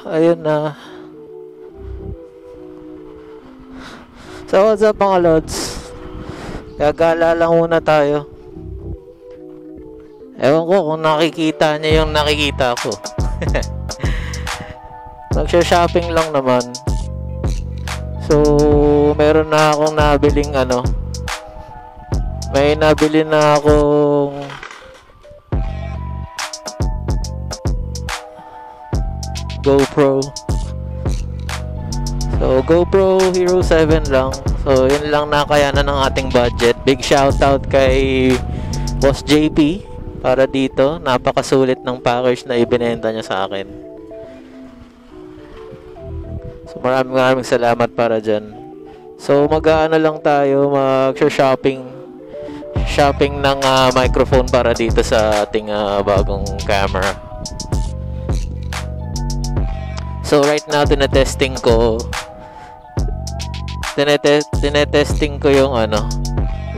ayun na. So what's up mga lods? Gagala lang muna tayo. Ewan ko kung nakikita niya yung nakikita ko. Nagsha-shopping lang naman. So meron na akong nabiling ano. May nabili na akong GoPro. So GoPro Hero 7 lang. So yun lang nakayanan ng ating budget. Big shoutout kay Boss JP para dito. Napakasulit ng package na ibinenta niya sa akin. So maraming salamat para dyan. So mag-aano lang tayo, shopping ng microphone para dito sa ating bagong camera. So right now tinetesting ko yung ano,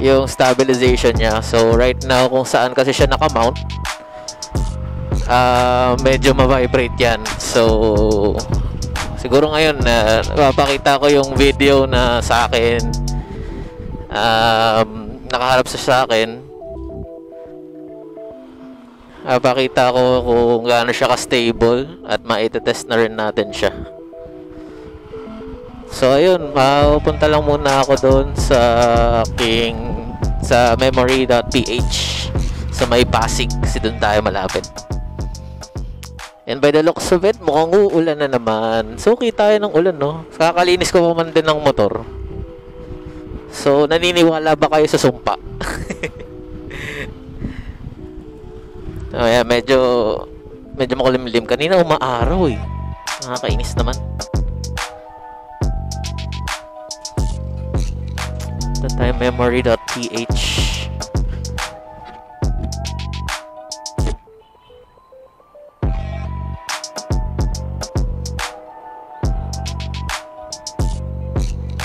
yung stabilization niya. So right now kung saan kasi siya naka-mount, medyo ma-vibrate yan. So siguro ngayon papakita ko yung video na sa akin nakaharap sa akin. Pakita ko kung gaano siya ka-stable at ma-test na rin natin siya. So ayun, mapupunta lang muna ako doon sa memory.ph sa may Pasig kasi doon tayo malapit. And by the looks of it, mukhang uulan na naman. So kita tayo ng ulan, no? Kakalinis ko pa man din ng motor. So naniniwala ba kayo sa sumpa? Oh, yeah, medyo makulimlim. Kanina umaaraw eh. Nakakainis naman. Ito tayo, memory.ph.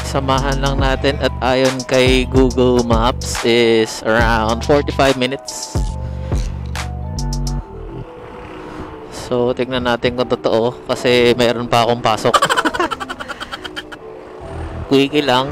Samahan lang natin at ayon kay Google Maps is around 45 minutes. So, tignan natin kung totoo kasi mayroon pa akong pasok. Quickie lang.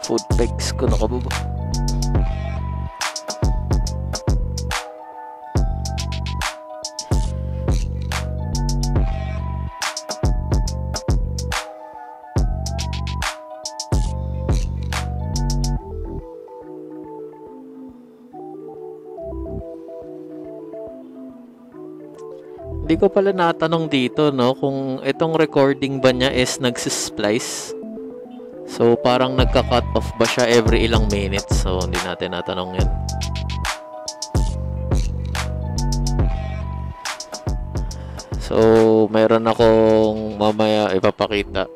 Food pegs ko nakababa. Hindi ko pala natanong dito, no, kung itong recording ba niya is nagsisplice. So parang nagka-cut off ba siya every ilang minutes. So hindi natin natanong yun. So meron akong mamaya ipapakita.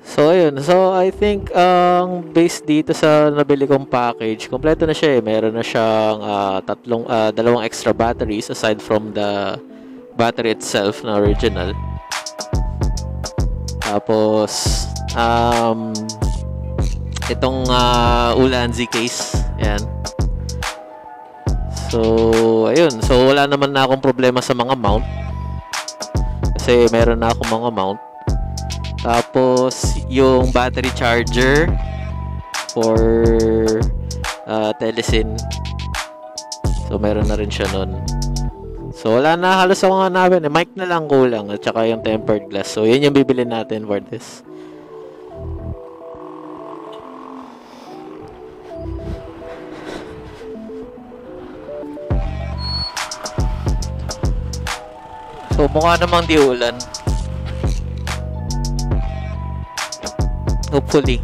So ayun, so I think based dito sa nabili kong package, kompleto na siya eh. Meron na siyang dalawang extra batteries aside from the battery itself na original. Tapos itong Ulanzi case, ayan. So ayun, so wala naman na akong problema sa mga mount kasi meron na akong mga mount. Tapos yung battery charger for Telesin, so meron na rin siya nun. So wala na halos sa mga namin eh. Mic na lang kulang at saka yung tempered glass. So yun yung bibili natin for this. So mukha namang di ulan. Hopefully.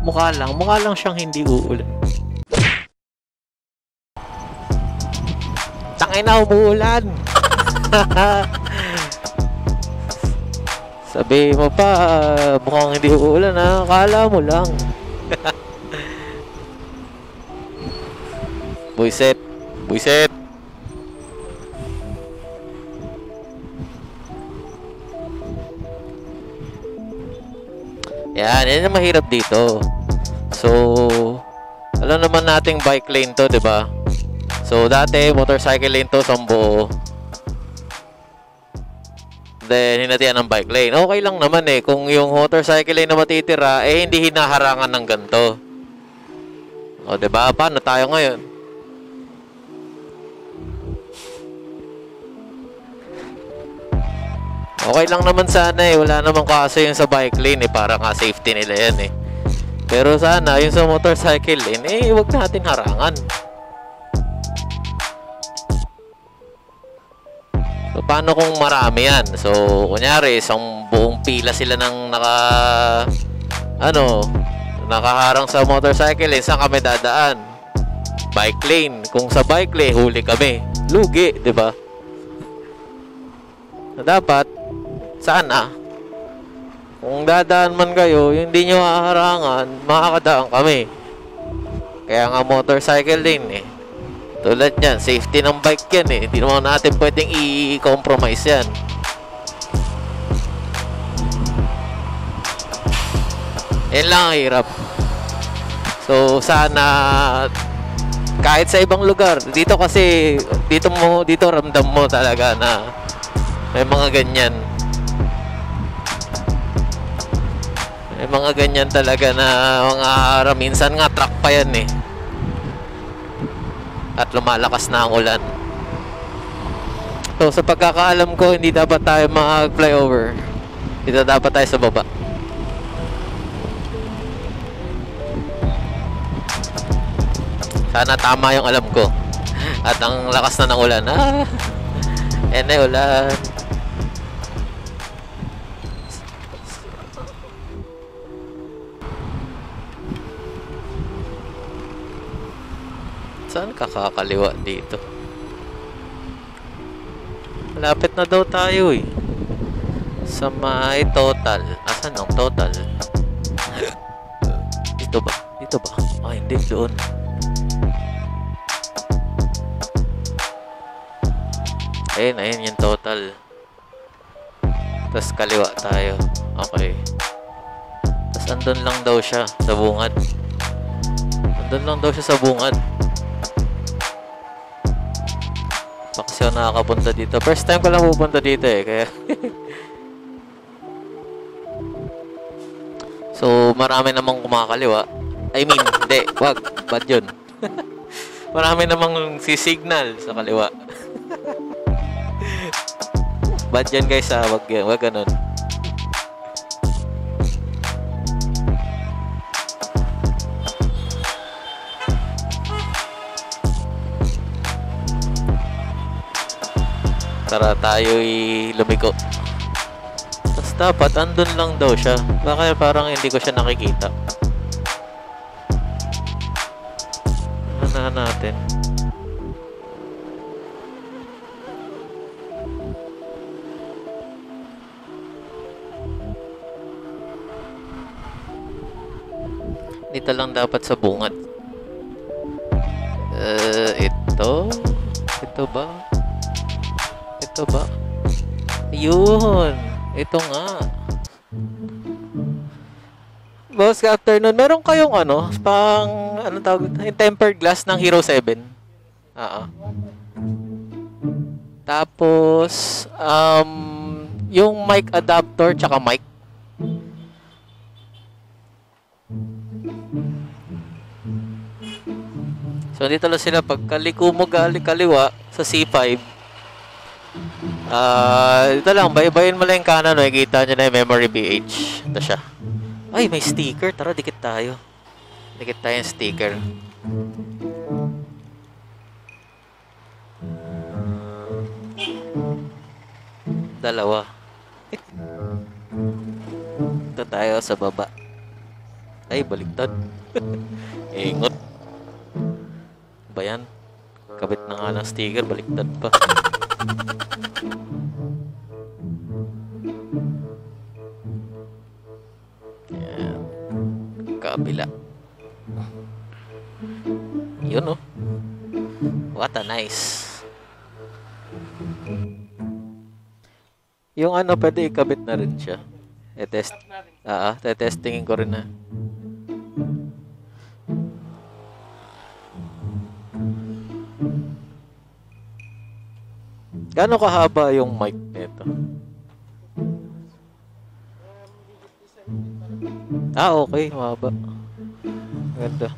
mukha lang siyang hindi uulan. Tangay na, umuulan. Sabi mo pa, mukhang hindi uulan ha. Akala mo lang. Buiset. Yan yung mahirap dito. So, alam naman nating bike lane to, 'di ba? So, dati motorcycle lane to, sambo. Then, hinatian ng bike lane. Okay lang naman eh. Kung yung motorcycle lane na matitira, eh, hindi hinaharangan ng ganito. O, 'di ba? Paano tayo ngayon? Okay lang naman sana eh. Wala namang kaso yung sa bike lane eh. Para nga safety nila yan eh. Pero sana yung sa motorcycle lane eh, huwag natin harangan. So, paano kung marami yan? So, kunyari, isang buong pila sila ng nakaharang sa motorcycle lane. Saan kami dadaan? Bike lane. Kung sa bike lane, huli kami. Lugi, di ba? So, dapat, sana, kung dadaan man kayo, hindi nyo haharangan, makakadaan kami. Kaya nga motorcycle lane eh. Tulad yan, safety ng bike yan eh. Hindi naman natin pwedeng i-compromise yan. Yan lang ang hirap. So, sana kahit sa ibang lugar, dito kasi, dito ramdam mo talaga na may mga ganyan. May mga ganyan talaga na mga minsan nga truck pa yan eh. At lumalakas na ang ulan. So, sa pagkakaalam ko, hindi dapat tayo mag-flyover. Dito dapat tayo sa baba. Sana tama yung alam ko. At ang lakas na ng ulan. Yan na ulan. Saan kakakaliwa dito? Malapit na daw tayo eh. Sa may total. Asan ang total? Dito ba? Dito ba? Ah, hindi. Doon. Ayun yung total. Tapos kaliwa tayo. Okay. Tapos andun lang daw siya sa bungad. Andun lang daw siya sa bungad. Kasi ako nakakapunta dito. First time ko lang pupunta dito eh. Kaya so, marami namang kumakaliwa. I mean, hindi. Wag. Bad yun. Marami namang sisignal sa kaliwa. Bad yan guys ha. Wag ganun. Tara tayo'y lumiko. Tapos dapat andun lang daw siya. Baka parang hindi ko siya nakikita. Ano natin? Dito lang dapat sa bungad. Ito ba? Ito ba? Yun. Ito nga. Boss, good afternoon. Meron kayong anong tawag? Yung tempered glass ng Hero 7. Tapos, yung mic adapter tsaka mic. So, dito lang sila. Pagkaliko mo kaliwa sa C5, ito lang, bayin mo lang yung kanan, nakikita nyo na yung memory BH. Ito siya. Ay, may sticker. Tara, dikit tayo. Dikit tayo yung sticker. Dalawa. Ito tayo sa baba. Ay, baliktad. Ingot. Ba yan? Kabit na nga ng sticker, baliktad pa. Yan. Kabila. Yun oh. What a nice. Yung pwede ikabit na rin siya. Tetest. Tetestingin ko rin na. Gaano kahaba yung mic nito? Okay, mahaba. Ganda.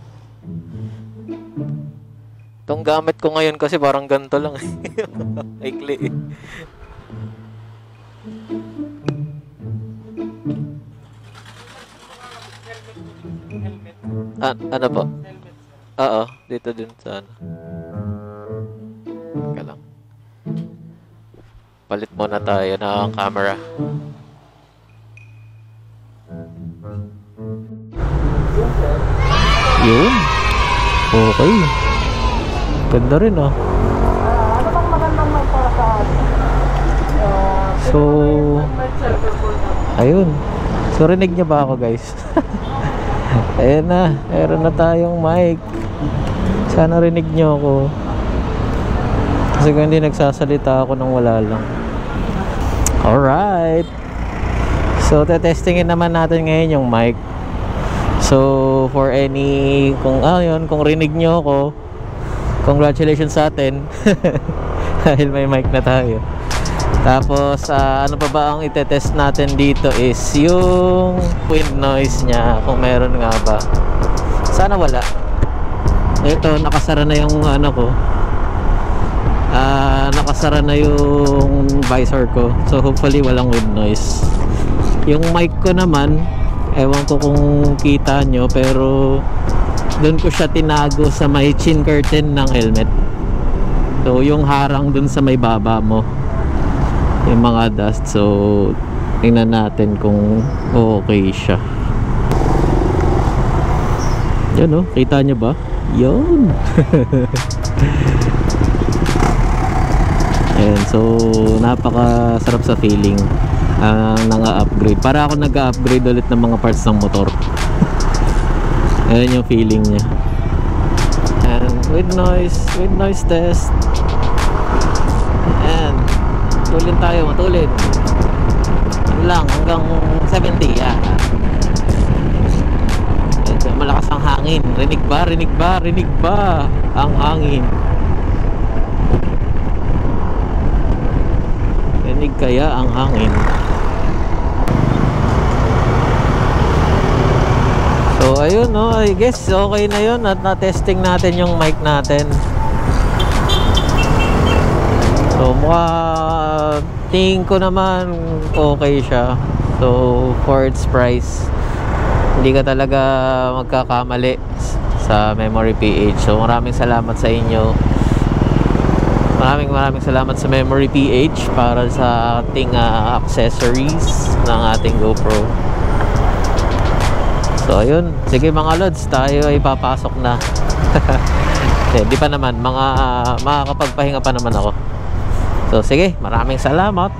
Itong gamit ko ngayon kasi parang ganito lang. Ikli eh. Ano po? Oo, dito din sa ano. Teka lang. Palit muna tayo ng camera. Yun. Okay. Ganda rin oh. Ano bang magandang mic para sa atin? So, ayun. So, rinig niyo ba ako guys? Ayan na. Meron na tayong mic. Sana rinig niyo ako. Kasi kung hindi nagsasalita ako nang wala lang. Alright. So, tetestingin naman natin ngayon yung mic. So, for any, kung rinig nyo ako, congratulations sa atin. Dahil may mic na tayo. Tapos, ano pa ba ang itetest natin dito is yung wind noise nya, kung meron nga ba. Sana wala. Ito, nakasara na yung ano ko. Nakasara na yung visor ko. So, hopefully walang wind noise. Yung mic ko naman, ewan ko kung kita nyo, pero doon ko siya tinago sa may chin curtain ng helmet. So yung harang doon sa may baba mo, yung mga dust. So tingnan natin kung okay siya. Yan oh, kita nyo ba? Yun. Ayan, so napakasarap sa feeling nang-upgrade. Para ako nag-upgrade ulit ng mga parts ng motor. Ayan yung feeling niya. And with noise test. And matulin tayo, matulin. Ano lang, hanggang 70. Medyo malakas ang hangin. Rinig ba ang hangin? Rinig kaya ang hangin? So ayun no, I guess okay na yun at na-testing natin yung mic natin. So tingin ko naman okay siya. So for its price, hindi ka talaga magkakamali sa Memory PH. So maraming salamat sa inyo. Maraming salamat sa Memory PH para sa ating accessories ng ating GoPro. So ayun, sige mga lods, tayo ay papasok na. Hindi pa naman, makakapagpahinga pa naman ako. So sige, maraming salamat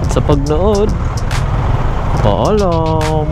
sa pagnood. Paalam.